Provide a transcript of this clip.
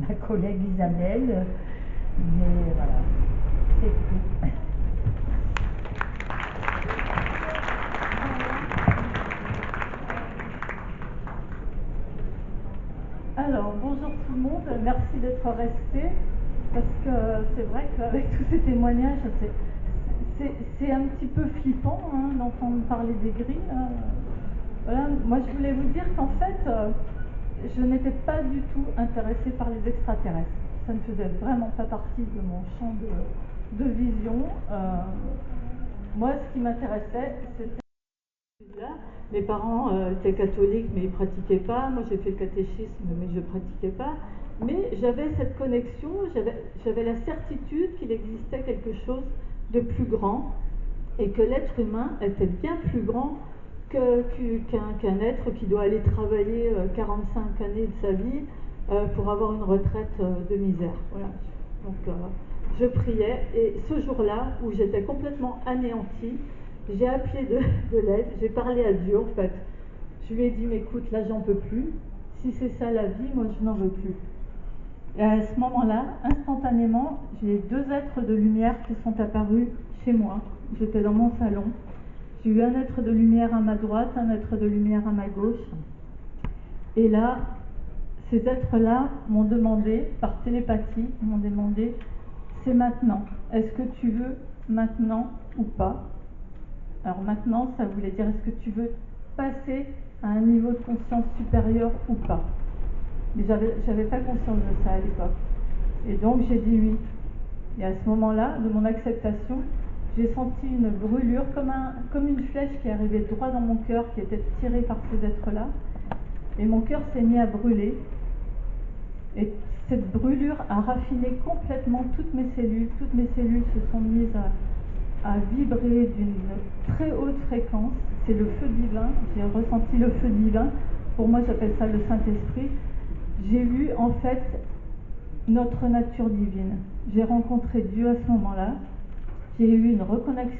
ma collègue Isabelle. Mais voilà, c'est tout. Alors, bonjour tout le monde, merci d'être resté, parce que c'est vrai qu'avec tous ces témoignages, c'est un petit peu flippant d'entendre parler des grilles. Voilà, moi je voulais vous dire qu'en fait, je n'étais pas du tout intéressée par les extraterrestres. Ça ne faisait vraiment pas partie de mon champ de vision. Moi, ce qui m'intéressait, c'était... Mes parents étaient catholiques, mais ils ne pratiquaient pas. Moi, j'ai fait le catéchisme, mais je ne pratiquais pas. Mais j'avais cette connexion, j'avais la certitude qu'il existait quelque chose de plus grand et que l'être humain était bien plus grand qu'un être qui doit aller travailler 45 années de sa vie pour avoir une retraite de misère. Voilà. Donc, je priais, et ce jour-là, où j'étais complètement anéantie, j'ai appelé de l'aide, j'ai parlé à Dieu en fait. Je lui ai dit, mais écoute, là j'en peux plus, si c'est ça la vie, moi je n'en veux plus. Et à ce moment-là, instantanément, j'ai 2 êtres de lumière qui sont apparus chez moi. J'étais dans mon salon, j'ai eu un être de lumière à ma droite, un être de lumière à ma gauche. Et là, ces êtres-là m'ont demandé, par télépathie, m'ont demandé, c'est maintenant, est-ce que tu veux maintenant ou pas? Alors maintenant, ça voulait dire, est-ce que tu veux passer à un niveau de conscience supérieur ou pas? Mais j'avais pas conscience de ça à l'époque. Et donc j'ai dit oui. Et à ce moment-là, de mon acceptation, j'ai senti une brûlure, comme une flèche qui arrivait droit dans mon cœur, qui était tirée par ces êtres-là. Et mon cœur s'est mis à brûler. Et cette brûlure a raffiné complètement toutes mes cellules. Toutes mes cellules se sont mises à vibrer d'une très haute fréquence. C'est le feu divin. J'ai ressenti le feu divin. Pour moi, j'appelle ça le Saint-Esprit. J'ai vu en fait notre nature divine. J'ai rencontré Dieu à ce moment-là. J'ai eu une reconnexion